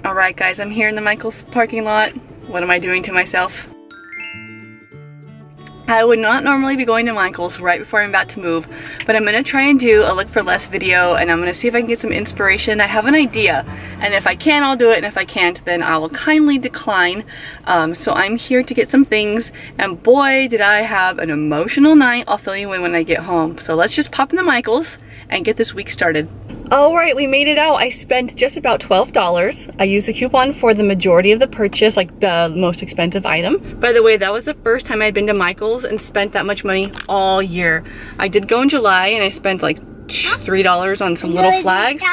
Alright guys, I'm here in the Michaels parking lot. What am I doing to myself? I would not normally be going to Michaels right before I'm about to move, but I'm going to try and do a look for less video, and I'm going to see if I can get some inspiration. I have an idea, and if I can, I'll do it, and if I can't, then I will kindly decline. So I'm here to get some things, and boy did I have an emotional night. I'll fill you in when I get home. So let's just pop in the Michaels and get this week started. Alright, we made it out. I spent just about $12. I used the coupon for the majority of the purchase, like the most expensive item. By the way, that was the first time I'd been to Michaels and spent that much money all year. I did go in July and I spent like $3 on some little flags.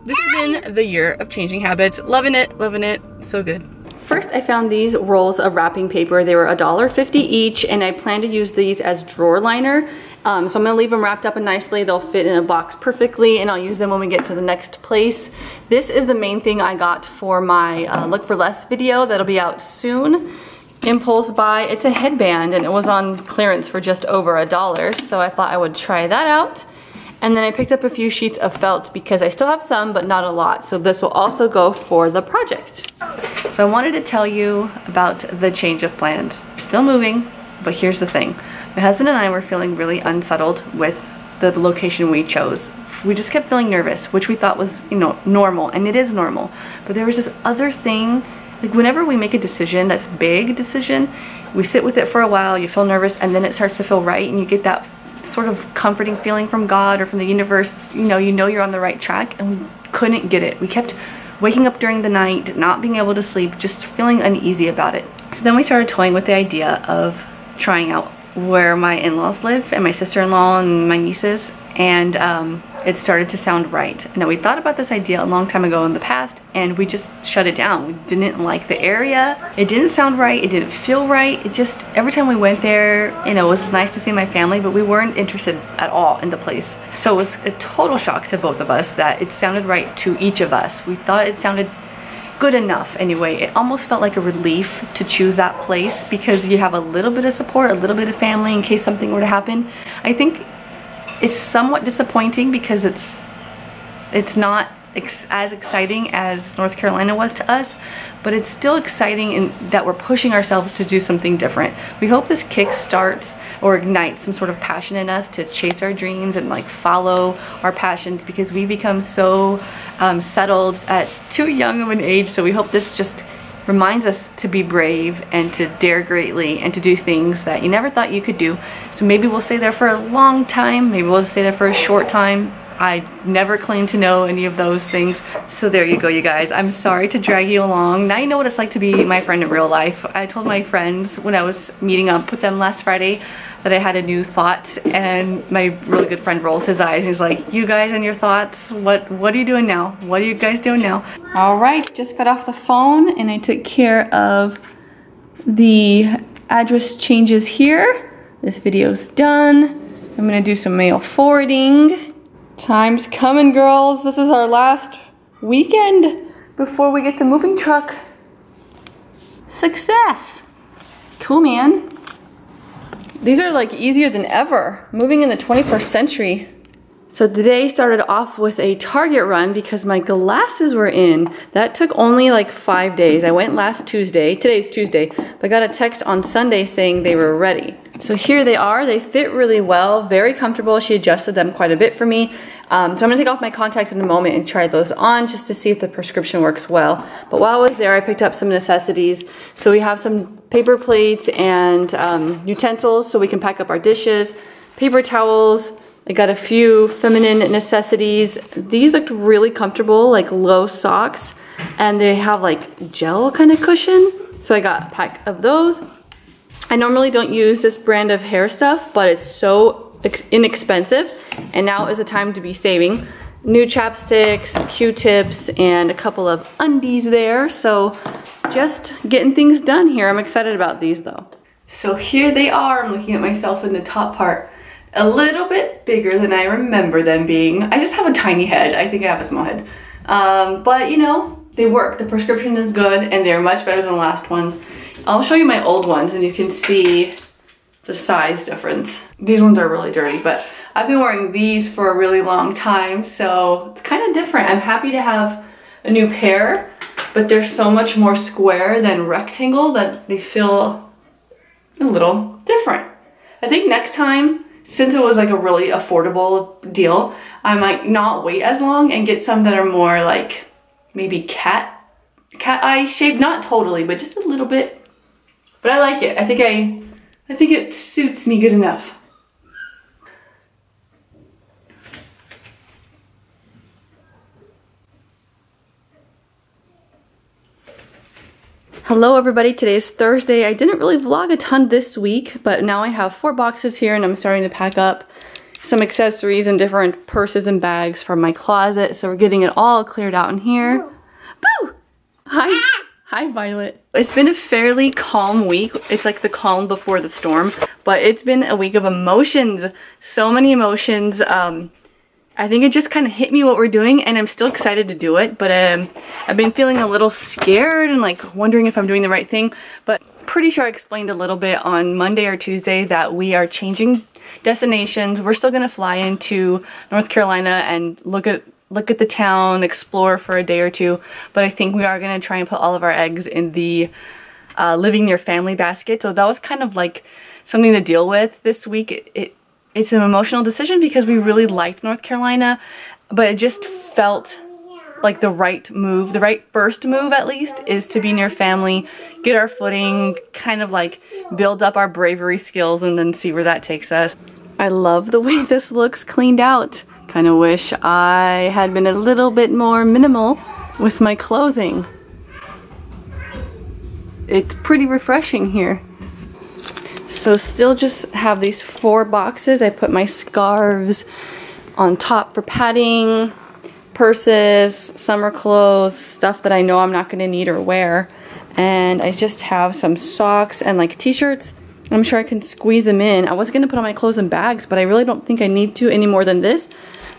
This has been the year of changing habits. Loving it, so good. First, I found these rolls of wrapping paper. They were $1.50 each, and I plan to use these as drawer liner. So I'm gonna leave them wrapped up nicely. They'll fit in a box perfectly, and I'll use them when we get to the next place. This is the main thing I got for my Look for Less video that'll be out soon. Impulse buy. It's a headband, and it was on clearance for just over $1, so I thought I would try that out. And then I picked up a few sheets of felt because I still have some, but not a lot. So this will also go for the project. So I wanted to tell you about the change of plans. We're still moving, but here's the thing. My husband and I were feeling really unsettled with the location we chose. We just kept feeling nervous, which we thought was, you know, normal, and it is normal. But there was this other thing, like whenever we make a decision that's big decision, we sit with it for a while, you feel nervous, and then it starts to feel right, and you get that sort of comforting feeling from God or from the universe, you know you're on the right track, and we couldn't get it. We kept waking up during the night, not being able to sleep, just feeling uneasy about it. So then we started toying with the idea of trying out where my in-laws live, and my sister-in-law and my nieces, and it started to sound right. Now, we thought about this idea a long time ago in the past, and we just shut it down. We didn't like the area. It didn't sound right. It didn't feel right. It just, every time we went there, you know, it was nice to see my family, but we weren't interested at all in the place. So it was a total shock to both of us that it sounded right to each of us. We thought it sounded good enough anyway. It almost felt like a relief to choose that place because you have a little bit of support, a little bit of family in case something were to happen. I think it's somewhat disappointing because it's not as exciting as North Carolina was to us, but it's still exciting in that we're pushing ourselves to do something different. We hope this kick starts or ignites some sort of passion in us to chase our dreams and like follow our passions, because we become so settled at too young of an age. So we hope this just reminds us to be brave and to dare greatly and to do things that you never thought you could do. So maybe we'll stay there for a long time, maybe we'll stay there for a short time. I never claim to know any of those things. So there you go, you guys. I'm sorry to drag you along. Now you know what it's like to be my friend in real life. I told my friends when I was meeting up with them last Friday that I had a new thought, and my really good friend rolls his eyes. He's like, you guys and your thoughts, what are you doing now? What are you guys doing now? All right, just got off the phone and I took care of the address changes here. This video's done. I'm gonna do some mail forwarding. Time's coming, girls. This is our last weekend before we get the moving truck. Success. Cool, man. These are like easier than ever. Moving in the 21st century. So today started off with a Target run because my glasses were in. That took only like 5 days. I went last Tuesday. Today's Tuesday. But I got a text on Sunday saying they were ready. So here they are. They fit really well. Very comfortable. She adjusted them quite a bit for me. So I'm going to take off my contacts in a moment and try those on just to see if the prescription works well. But while I was there, I picked up some necessities. So we have some paper plates and utensils so we can pack up our dishes, paper towels. I got a few feminine necessities. These looked really comfortable, like low socks, and they have like gel kind of cushion. So I got a pack of those. I normally don't use this brand of hair stuff, but it's so inexpensive, and now is the time to be saving. New chapsticks, some Q-tips, and a couple of undies there. So just getting things done here. I'm excited about these though. So here they are. I'm looking at myself in the top part. A little bit bigger than I remember them being. I just have a tiny head. I think I have a small head. But you know, they work. The prescription is good and they're much better than the last ones. I'll show you my old ones and you can see the size difference. These ones are really dirty, but I've been wearing these for a really long time, so it's kind of different. I'm happy to have a new pair. but they're so much more square than rectangle that they feel a little different. I think next time, since it was like a really affordable deal, I might not wait as long and get some that are more like maybe cat eye shaped, not totally, but just a little bit. But I like it. I think it suits me good enough. Hello everybody, today's Thursday. I didn't really vlog a ton this week, but now I have 4 boxes here and I'm starting to pack up some accessories and different purses and bags from my closet. So we're getting it all cleared out in here. Boo! Hi Violet. It's been a fairly calm week. It's like the calm before the storm, but it's been a week of emotions. So many emotions. I think it just kind of hit me what we're doing, and I'm still excited to do it, but I've been feeling a little scared and like wondering if I'm doing the right thing, but pretty sure I explained a little bit on Monday or Tuesday that we are changing destinations. We're still gonna fly into North Carolina and look at the town, explore for a day or two, but I think we are gonna try and put all of our eggs in the living near family basket. So that was kind of like something to deal with this week. It's an emotional decision because we really liked North Carolina, but it just felt like the right move, the right first move at least, is to be near family, get our footing, kind of like build up our bravery skills and then see where that takes us. I love the way this looks cleaned out. Kind of wish I had been a little bit more minimal with my clothing. It's pretty refreshing here. So still just have these 4 boxes. I put my scarves on top for padding, purses, summer clothes, stuff that I know I'm not going to need or wear. And I just have some socks and like t-shirts. I'm sure I can squeeze them in. I was going to put all my clothes in bags, but I really don't think I need to any more than this,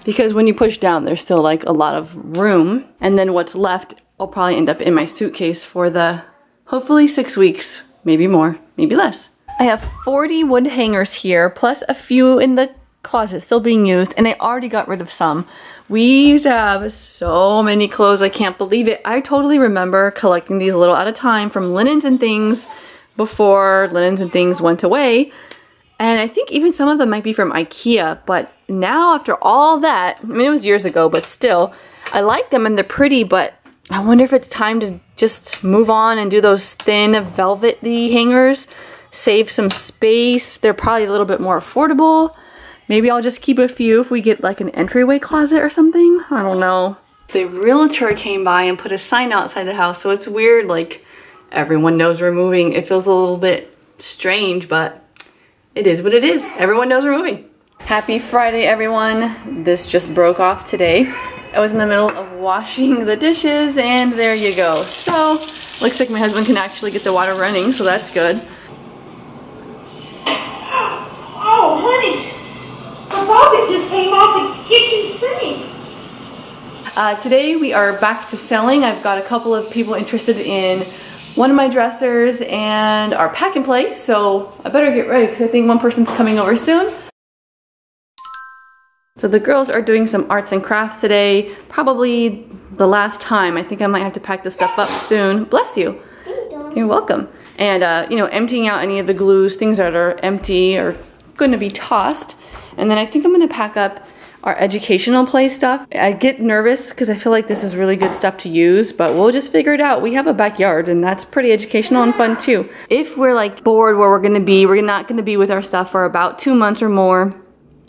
because when you push down, there's still like a lot of room. And then what's left will probably end up in my suitcase for the hopefully 6 weeks, maybe more, maybe less. I have 40 wood hangers here, plus a few in the closet still being used, and I already got rid of some. We used to have so many clothes, I can't believe it. I totally remember collecting these a little at a time from linens and things before linens and things went away. And I think even some of them might be from IKEA, but now after all that, I mean it was years ago, but still, I like them and they're pretty, but I wonder if it's time to just move on and do those thin velvety hangers. Save some space. They're probably a little bit more affordable. Maybe I'll just keep a few if we get like an entryway closet or something. I don't know. The realtor came by and put a sign outside the house, so it's weird, like everyone knows we're moving. It feels a little bit strange, but it is what it is. Everyone knows we're moving. Happy Friday, everyone. This just broke off today. I was in the middle of washing the dishes and there you go. So, looks like my husband can actually get the water running, so that's good. Oh, honey, the faucet just came off the kitchen sink. Today we are back to selling. I've got a couple of people interested in one of my dressers and our pack and play, so I better get ready because I think one person's coming over soon. So the girls are doing some arts and crafts today, probably the last time. I think I might have to pack this stuff up soon. Bless you. You're welcome. And you know, emptying out any of the glues, things that are empty or going to be tossed. And then I think I'm going to pack up our educational play stuff. I get nervous because I feel like this is really good stuff to use, but we'll just figure it out. We have a backyard and that's pretty educational and fun too. If we're like bored where we're not going to be with our stuff for about 2 months or more,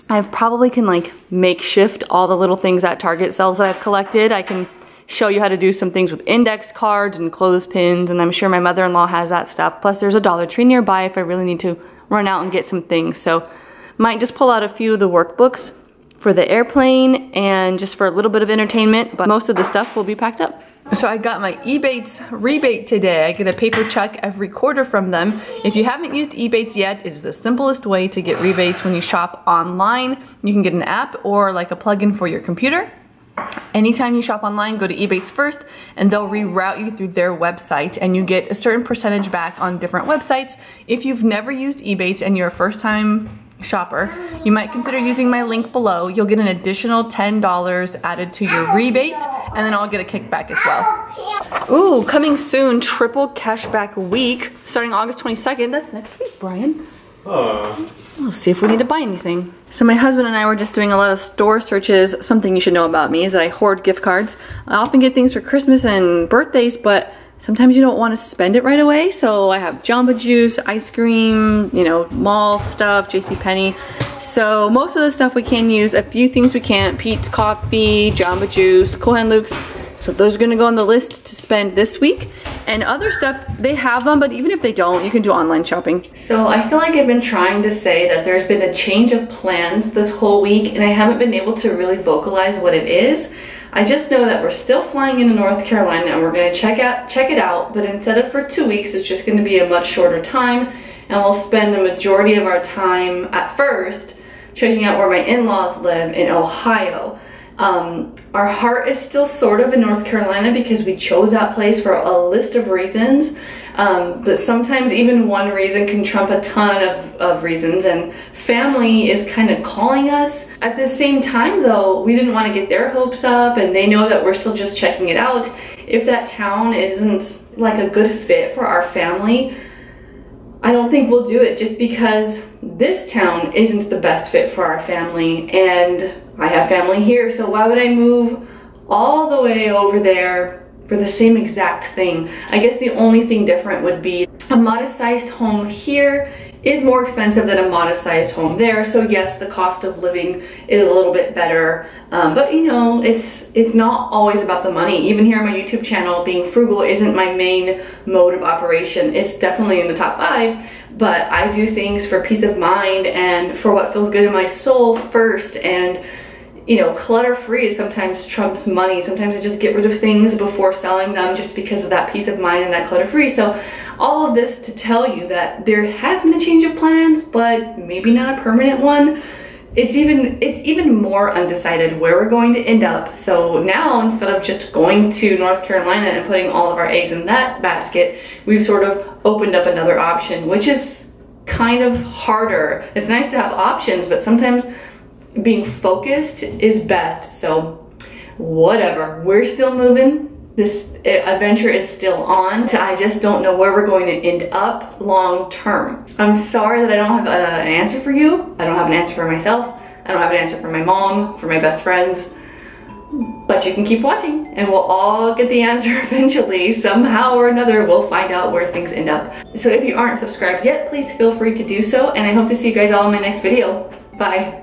I probably can like makeshift all the little things at Target sells that I've collected. I can show you how to do some things with index cards and clothespins, and I'm sure my mother-in-law has that stuff. Plus there's a Dollar Tree nearby if I really need to run out and get some things. So might just pull out a few of the workbooks for the airplane and just for a little bit of entertainment, but most of the stuff will be packed up. So I got my Rebates rebate today. I get a paper check every quarter from them. If you haven't used Rebates yet, it is the simplest way to get rebates when you shop online. You can get an app or like a plugin for your computer. Anytime you shop online, go to Rebates first and they'll reroute you through their website and you get a certain percentage back on different websites. If you've never used Rebates and you're a first time shopper, you might consider using my link below. You'll get an additional $10 added to your rebate, and then I'll get a kickback as well. Ooh, coming soon, triple cashback week, starting August 22nd. That's next week, Brian. We'll see if we need to buy anything. So my husband and I were just doing a lot of store searches. Something you should know about me is that I hoard gift cards. I often get things for Christmas and birthdays, but sometimes you don't want to spend it right away. So I have Jamba Juice, ice cream, you know, mall stuff, JCPenney. So most of the stuff we can use, a few things we can't. Pete's Coffee, Jamba Juice, Cool Hand Luke's. So those are gonna go on the list to spend this week. And other stuff, they have them, but even if they don't, you can do online shopping. So I feel like I've been trying to say that there's been a change of plans this whole week, and I haven't been able to really vocalize what it is. I just know that we're still flying into North Carolina and we're gonna check it out, but instead of for 2 weeks, it's just gonna be a much shorter time, and we'll spend the majority of our time at first checking out where my in-laws live in Ohio. Our heart is still sort of in North Carolina because we chose that place for a list of reasons, but sometimes even one reason can trump a ton of reasons, and family is kind of calling us. At the same time though, we didn't want to get their hopes up, and they know that we're still just checking it out. If that town isn't like a good fit for our family, I don't think we'll do it, just because this town isn't the best fit for our family, and I have family here, so why would I move all the way over there for the same exact thing? I guess the only thing different would be a modest-sized home here is more expensive than a modest-sized home there, so yes, the cost of living is a little bit better, but you know, it's not always about the money. Even here on my YouTube channel, being frugal isn't my main mode of operation. It's definitely in the top 5, but I do things for peace of mind and for what feels good in my soul first, and you know, clutter-free sometimes trumps money. Sometimes I just get rid of things before selling them just because of that peace of mind and that clutter-free. So all of this to tell you that there has been a change of plans, but maybe not a permanent one. It's even more undecided where we're going to end up. So now, instead of just going to North Carolina and putting all of our eggs in that basket, we've sort of opened up another option, which is kind of harder. It's nice to have options, but sometimes being focused is best. So whatever, we're still moving. This adventure is still on. I just don't know where we're going to end up long term. I'm sorry that I don't have an answer for you. I don't have an answer for myself. I don't have an answer for my mom, for my best friends. But you can keep watching and we'll all get the answer eventually. Somehow or another, we'll find out where things end up. So if you aren't subscribed yet, please feel free to do so. And I hope to see you guys all in my next video. Bye.